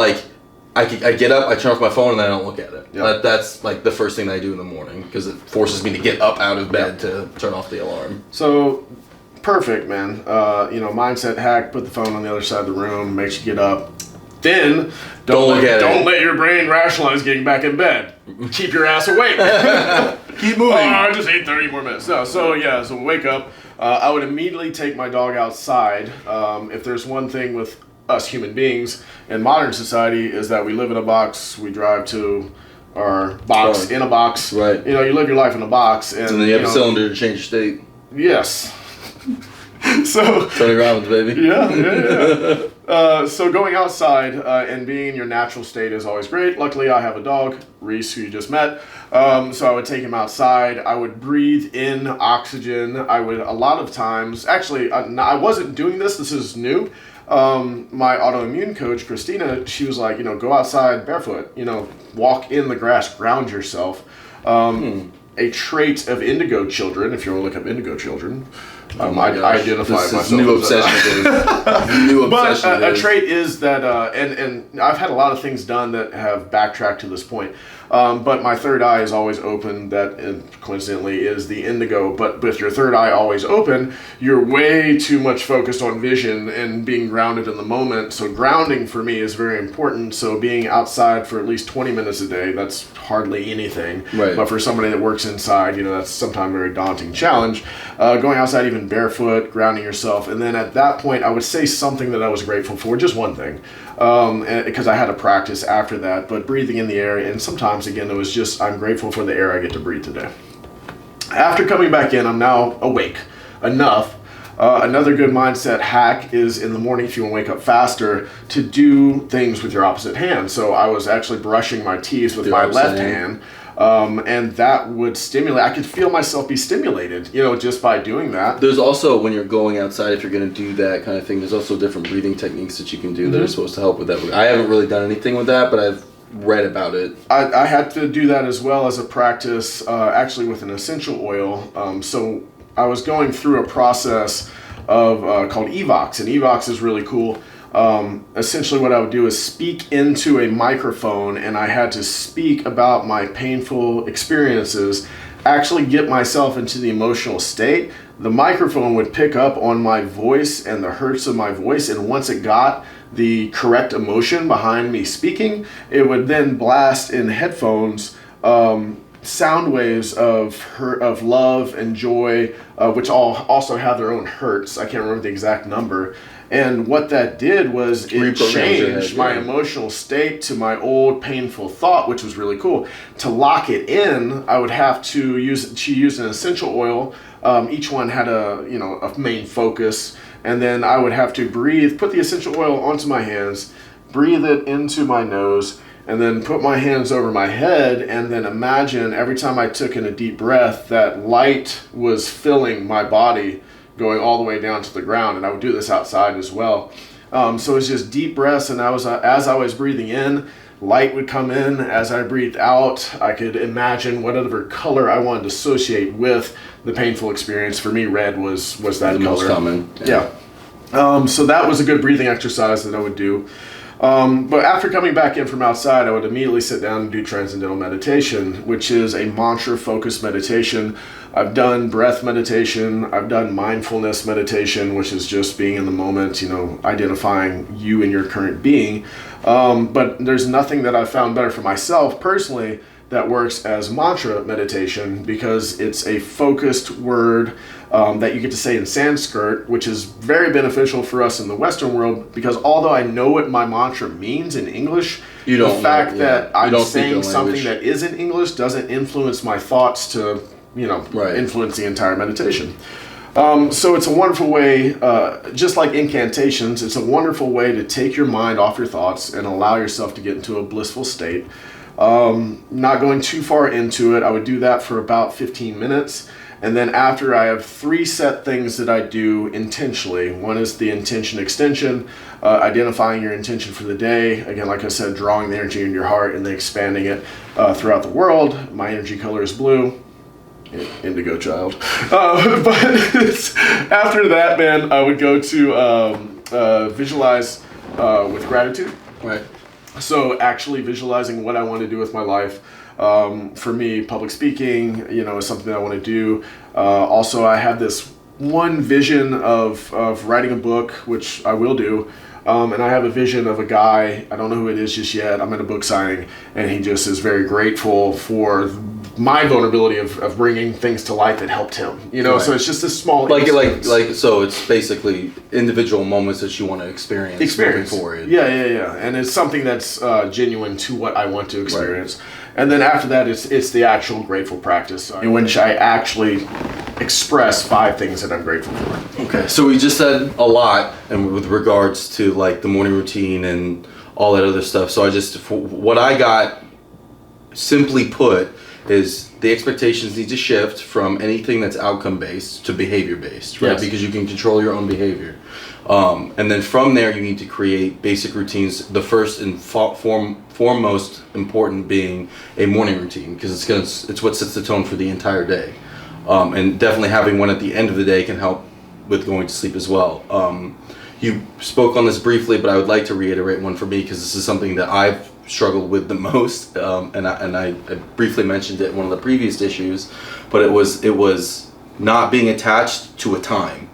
I get up, I turn off my phone, and then I don't look at it. Yeah. That's the first thing I do in the morning because it forces me to get up out of bed to turn off the alarm. So, perfect, man. Mindset hack, put the phone on the other side of the room, makes you get up. Then, don't let your brain rationalize getting back in bed. Keep your ass awake. Keep moving. I just ate 30 more minutes. No, so wake up. I would immediately take my dog outside. If there's one thing with us human beings in modern society is that we live in a box, we drive to our box in a box. Right. You live your life in a box. And then you have a cylinder to change state. Yes. So Tony Robbins, baby. Yeah. So going outside and being in your natural state is always great. Luckily, I have a dog, Reese, who you just met. So I would take him outside. I would breathe in oxygen. I would, a lot of times, actually, I wasn't doing this. This is new. My autoimmune coach, Christina, she was like, go outside barefoot, walk in the grass, ground yourself. A trait of indigo children, if you want to look up indigo children, I identify myself new as obsession. New obsession. But a trait is that, and I've had a lot of things done that have backtracked to this point. But my third eye is always open. That coincidentally is the indigo. But with your third eye always open, you're way too much focused on vision and being grounded in the moment. So grounding for me is very important. So being outside for at least 20 minutes a day, that's hardly anything. Right. But for somebody that works inside, that's sometimes a very daunting challenge. Going outside even barefoot, grounding yourself. And then at that point, I would say something that I was grateful for, just one thing. Because I had to practice after that, but breathing in the air, and sometimes again it was just I'm grateful for the air I get to breathe today. After coming back in, I'm now awake enough. Another good mindset hack is in the morning, if you want to wake up faster, to do things with your opposite hand. So I was actually brushing my teeth with my left hand. And that would stimulate. I could feel myself be stimulated, just by doing that. There's also, when you're going outside, if you're going to do that kind of thing, there's also different breathing techniques that you can do that are supposed to help with that. I haven't really done anything with that, but I've read about it. I had to do that as well as a practice, actually with an essential oil. So I was going through a process of called Evox, and Evox is really cool. Essentially what I would do is speak into a microphone, and I had to speak about my painful experiences, actually get myself into the emotional state. The microphone would pick up on my voice and the hertz of my voice, and once it got the correct emotion behind me speaking, it would then blast in headphones sound waves of love and joy, which all also have their own hertz. I can't remember the exact number. And what that did was it changed my emotional state to my old painful thought, which was really cool. To lock it in, I would have to use an essential oil. Each one had a main focus. And then I would have to put the essential oil onto my hands, breathe it into my nose, and then put my hands over my head, and then imagine every time I took in a deep breath that light was filling my body, going all the way down to the ground. And I would do this outside as well. So it's just deep breaths, and as I was breathing in, light would come in as I breathed out. I could imagine whatever color I wanted to associate with the painful experience. For me, red was that The color. most common. Yeah. So that was a good breathing exercise that I would do. But after coming back in from outside, I would immediately sit down and do transcendental meditation, which is a mantra-focused meditation. I've done breath meditation. I've done mindfulness meditation, which is just being in the moment, identifying you and your current being. But there's nothing that I've found better for myself personally that works as mantra meditation, because it's a focused word that you get to say in Sanskrit, which is very beneficial for us in the Western world, because although I know what my mantra means in English, the fact that I'm saying something that isn't English doesn't influence my thoughts to, influence the entire meditation. So it's a wonderful way, just like incantations, it's a wonderful way to take your mind off your thoughts and allow yourself to get into a blissful state. Not going too far into it, I would do that for about 15 minutes. And then after, I have 3 set things that I do intentionally. One is the intention extension, identifying your intention for the day. Again, like I said, drawing the energy in your heart and then expanding it throughout the world. My energy color is blue. Indigo child. But after that, man, I would go to visualize with gratitude. Right. So actually visualizing what I want to do with my life. For me, public speaking, is something that I want to do. Also, I have this one vision of writing a book, which I will do. And I have a vision of a guy, I don't know who it is just yet. I'm at a book signing, and he just is very grateful for my vulnerability of bringing things to light that helped him. Right. So it's just this small so it's basically individual moments that you want to experience moving forward. Yeah. And it's something that's genuine to what I want to experience. Right. And then after that, it's the actual grateful practice in which I actually express 5 things that I'm grateful for. Okay, so we just said a lot, and with regards to like the morning routine and all that other stuff. So what I got, simply put, is the expectations need to shift from anything that's outcome based to behavior based, right? Yes. Because you can control your own behavior. And then from there, you need to create basic routines. The first and foremost important being a morning routine, because it's what sets the tone for the entire day. And definitely having one at the end of the day can help with going to sleep as well. You spoke on this briefly, but I would like to reiterate one for me, because this is something that I've struggled with the most. And I briefly mentioned it in one of the previous issues, but it was not being attached to a time.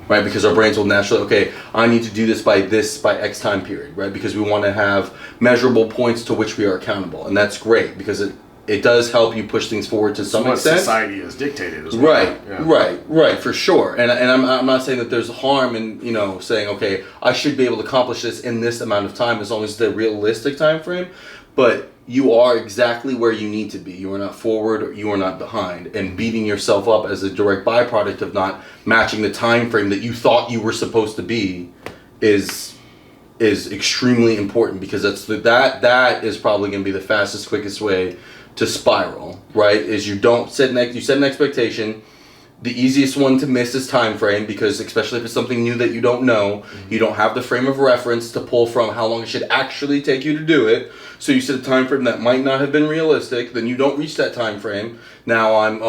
Right, because our brains will naturally, okay, I need to do this by X time period, right? Because we want to have measurable points to which we are accountable, and that's great because it does help you push things forward to some extent. What society has dictated as well. Right, for sure. And I'm not saying that there's harm in saying, okay, I should be able to accomplish this in this amount of time as long as it's a realistic time frame, but you are exactly where you need to be. You are not forward, or you are not behind. And beating yourself up as a direct byproduct of not matching the time frame that you thought you were supposed to be is extremely important, because that is probably going to be the fastest, quickest way to spiral, right? Is you set an expectation. The easiest one to miss is time frame, because especially if it's something new that you don't know, you don't have the frame of reference to pull from how long it should actually take you to do it. So you set a time frame that might not have been realistic, then you don't reach that time frame. Now I'm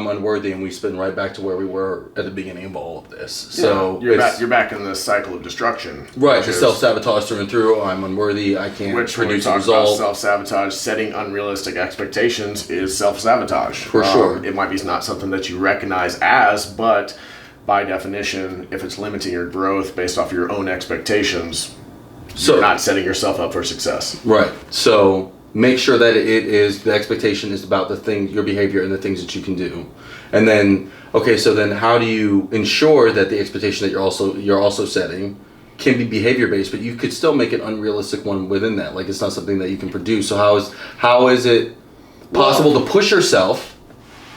unworthy, and we spin right back to where we were at the beginning of all of this. So you're back in this cycle of destruction. Right, the self-sabotage through and through. I'm unworthy, I can't produce a result. Self-sabotage, setting unrealistic expectations is self-sabotage. For sure. It might be not something that you recognize as, but by definition, if it's limiting your growth based off your own expectations, you're not setting yourself up for success. Right. So make sure that the expectation is about your behavior and the things that you can do. And then, so then how do you ensure that the expectation that you're also setting can be behavior based, but you could still make an unrealistic one within that? Like, it's not something that you can produce. So how is it possible to push yourself,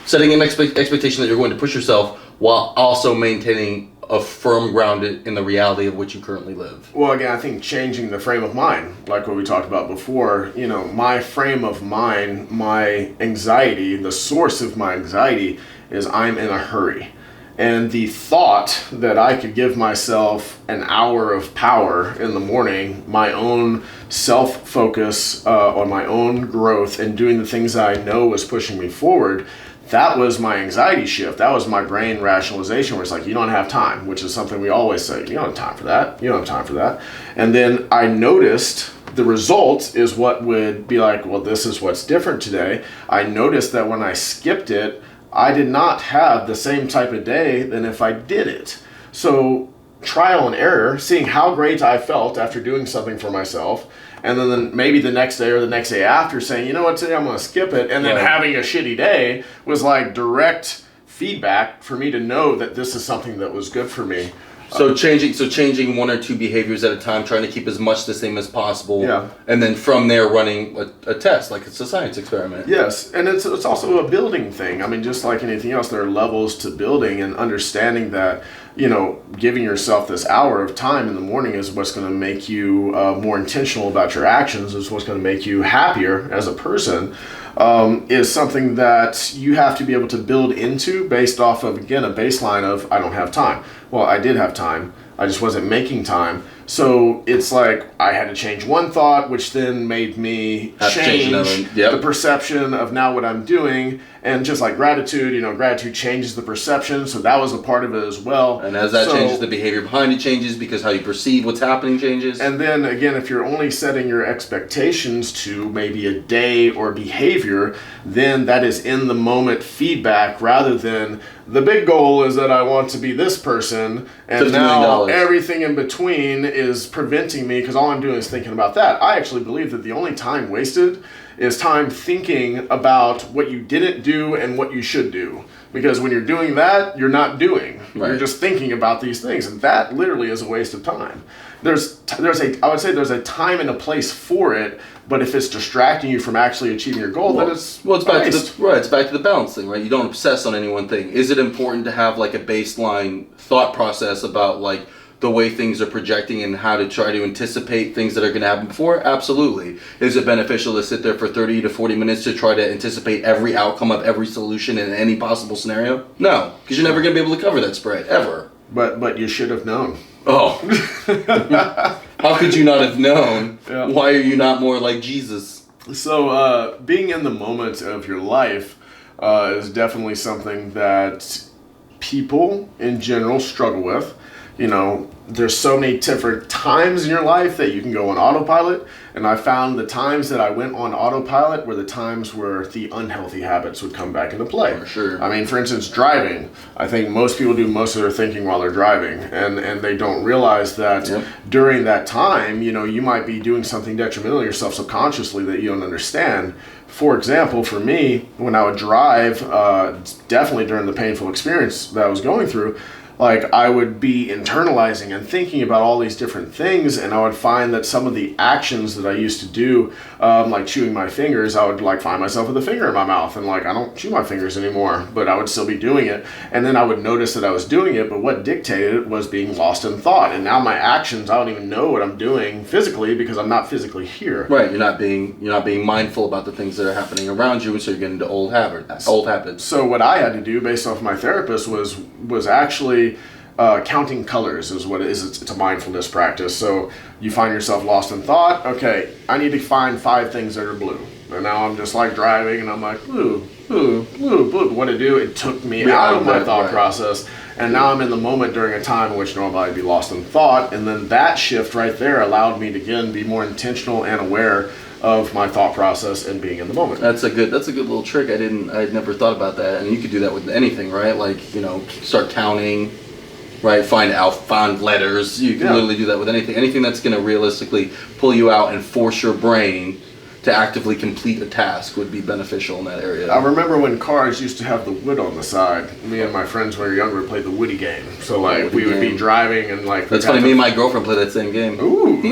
setting an expectation that you're going to push yourself while also maintaining a firm grounded in the reality of which you currently live? Well, again, I think changing the frame of mind, like what we talked about before, my frame of mind, my anxiety, the source of my anxiety is I'm in a hurry. And the thought that I could give myself an hour of power in the morning, my own self-focus on my own growth and doing the things that I know was pushing me forward, that was my anxiety shift. That was my brain rationalization where it's like, you don't have time, which is something we always say. You don't have time for that. You don't have time for that. And then I noticed the result is what would be like, well, this is what's different today. I noticed that when I skipped it, I did not have the same type of day than if I did it. So trial and error, seeing how great I felt after doing something for myself, and then maybe the next day or the next day after saying, you know what, today I'm going to skip it, and then having a shitty day was like direct feedback for me to know that this is something that was good for me. So changing one or two behaviors at a time, trying to keep as much the same as possible, Yeah. and then from there running a test, like it's a science experiment. Yes, and it's also a building thing. I mean, just like anything else, there are levels to building, and understanding that, you know, giving yourself this hour of time in the morning is what's going to make you more intentional about your actions, is what's going to make you happier as a person, is something that you have to be able to build into based off of, again, a baseline of, I don't have time. Well, I did have time. I just wasn't making time. So it's like I had to change one thought, which then made me change the perception of now what I'm doing. And just like gratitude, you know, gratitude changes the perception. So that was a part of it as well. And as that changes, the behavior behind it changes because how you perceive what's happening changes. And then again, if you're only setting your expectations to maybe a day or behavior, then that is in the moment feedback rather than the big goal is that I want to be this person, and now everything in between is preventing me because all I'm doing is thinking about that. I actually believe that the only time wasted is time thinking about what you didn't do and what you should do. Because when you're doing that, you're not doing. Right. You're just thinking about these things, and that literally is a waste of time. I would say there's a time and a place for it, but if it's distracting you from actually achieving your goal, then it's back to the balance thing, right? You don't obsess on any one thing. Is it important to have like a baseline thought process about like the way things are projecting and how to try to anticipate things that are going to happen before? Absolutely. Is it beneficial to sit there for 30 to 40 minutes to try to anticipate every outcome of every solution in any possible scenario? No, because you're never going to be able to cover that spread, ever. But you should have known. Oh. How could you not have known? Yeah. Why are you not more like Jesus? So being in the moment of your life is definitely something that people in general struggle with. You know, there's so many different times in your life that you can go on autopilot, and I found the times that I went on autopilot were the times where the unhealthy habits would come back into play. For sure. I mean, for instance, driving. I think most people do most of their thinking while they're driving, and they don't realize that during that time, you know, you might be doing something detrimental to yourself subconsciously that you don't understand. For example, for me, when I would drive, definitely during the painful experience that I was going through, like I would be internalizing and thinking about all these different things, and I would find that some of the actions that I used to do, like chewing my fingers, I would like find myself with a finger in my mouth, and like I don't chew my fingers anymore, but I would still be doing it, and then I would notice that I was doing it, but what dictated it was being lost in thought, and now my actions, I don't even know what I'm doing physically because I'm not physically here. Right, you're not being mindful about the things that are happening around you, and so you're getting into old habits. So what I had to do, based off my therapist, was actually counting colors is what it is. It's a mindfulness practice. So you find yourself lost in thought. Okay, I need to find 5 things that are blue. And now I'm just like driving and I'm like, blue, blue, blue, blue. What to do? It took me out of my thought process. And now I'm in the moment during a time in which normally I'd be lost in thought. And then that shift right there allowed me to, again, be more intentional and aware of my thought process and being in the moment. That's a good little trick. I'd never thought about that. And you could do that with anything, right? Like, you know, start counting, right? Find letters. You can literally do that with anything. Anything that's going to realistically pull you out and force your brain to actively complete a task would be beneficial in that area. I remember when cars used to have the wood on the side. Me and my friends when we were younger played the Woody game. So like we would be driving and like... That's funny, me and my girlfriend play that same game. Ooh.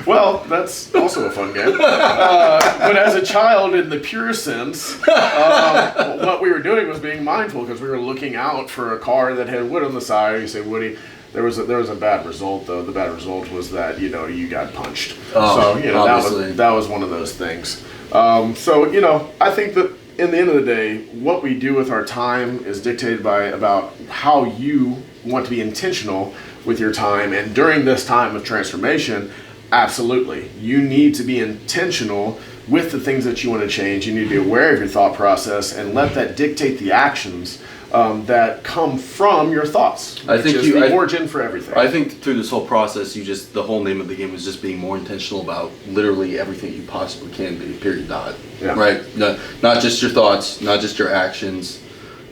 Well, that's also a fun game. But as a child, in the pure sense, what we were doing was being mindful because we were looking out for a car that had wood on the side. You say, Woody, there was a bad result, though. The bad result was that, you know, you got punched. Oh, so, you know, that was one of those things. So, you know, I think that in the end of the day, what we do with our time is dictated by about how you want to be intentional with your time. And during this time of transformation, absolutely, you need to be intentional with the things that you want to change. You need to be aware of your thought process and let that dictate the actions that come from your thoughts. I think which is the origin for everything. I think through this whole process, the whole name of the game is just being more intentional about literally everything you possibly can be. Period. Dot. Yeah. Right. Not just your thoughts, not just your actions.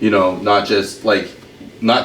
Not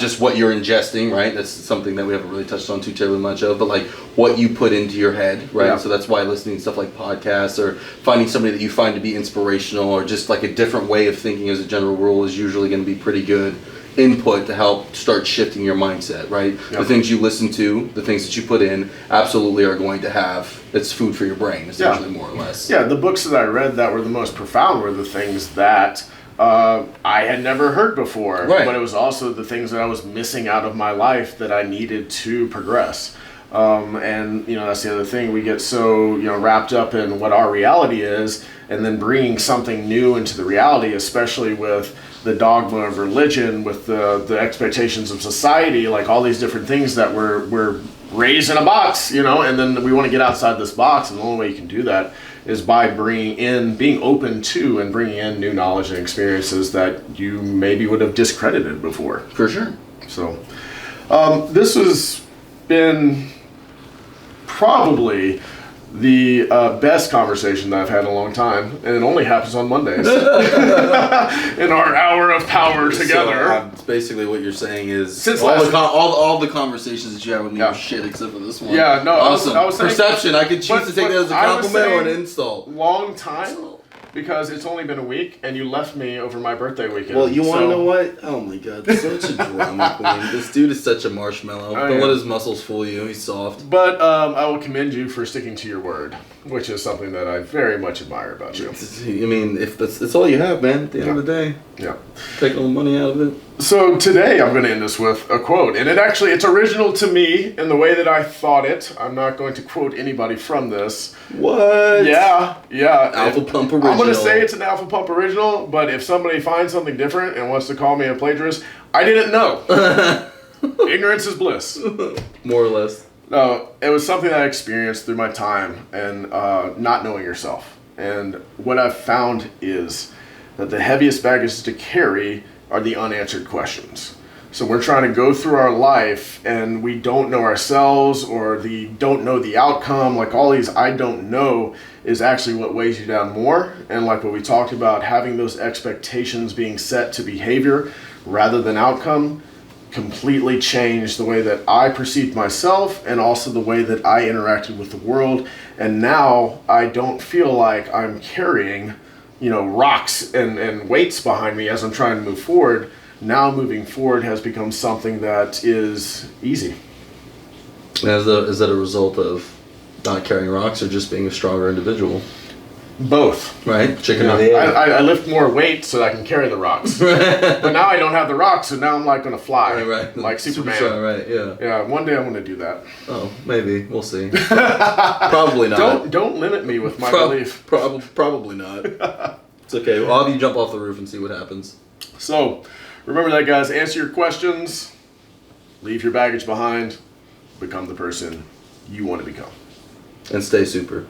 just what you're ingesting, right? That's something that we haven't really touched on too terribly much of, but like what you put into your head, right? Yeah. So that's why listening to stuff like podcasts or finding somebody that you find to be inspirational or just like a different way of thinking as a general rule is usually going to be pretty good input to help start shifting your mindset, right? Yeah. The things you listen to, the things that you put in absolutely are going to have, it's food for your brain, essentially, more or less. Yeah, the books that I read that were the most profound were the things that I had never heard before, right. But it was also the things that I was missing out of my life that I needed to progress. And that's the other thing. We get so wrapped up in what our reality is, and then bringing something new into the reality, especially with the dogma of religion, with the expectations of society, like all these different things that we're raised in a box, and then we want to get outside this box, and the only way you can do that is by being open to and bringing in new knowledge and experiences that you maybe would have discredited before. For sure. So this has been probably the best conversation that I've had in a long time, and it only happens on Mondays. In our hour of power together. So, basically what you're saying is Since all the conversations that you have with me are shit except for this one. Yeah, no, awesome. I was saying, perception. I could choose to take that as a compliment or an saying insult. Long time. Because it's only been a week, and you left me over my birthday weekend. Well, you want to know what? Oh my god, such a drama queen. This dude is such a marshmallow. Don't let his muscles fool you. He's soft. But I will commend you for sticking to your word, which is something that I very much admire about you. I mean, if that's all you have, man. At the end of the day, take all the money out of it. So today I'm going to end this with a quote, and it's original to me in the way that I thought it. I'm not going to quote anybody from this. What? Yeah. Alpha Pump original. I'm going to say it's an Alpha Pump original, but if somebody finds something different and wants to call me a plagiarist, I didn't know. Ignorance is bliss. More or less. No, it was something that I experienced through my time and not knowing yourself. And what I've found is that the heaviest baggage to carry are the unanswered questions. So we're trying to go through our life and we don't know ourselves or don't know the outcome. Like all these I don't know is actually what weighs you down more. And like what we talked about, having those expectations being set to behavior rather than outcome completely changed the way that I perceived myself and also the way that I interacted with the world. And now I don't feel like I'm carrying rocks and weights behind me as I'm trying to move forward. Now moving forward has become something that is easy. Is that a result of not carrying rocks or just being a stronger individual? Both. Right? Chicken and egg. I lift more weight so that I can carry the rocks. But now I don't have the rocks, so now I'm like going to fly. Right. Like Superman. Super, right, yeah. Yeah, one day I'm going to do that. Oh, maybe. We'll see. Probably not. Don't limit me with my belief. Probably not. It's okay. I'll have you jump off the roof and see what happens. So, remember that, guys. Answer your questions. Leave your baggage behind. Become the person you want to become. And stay super.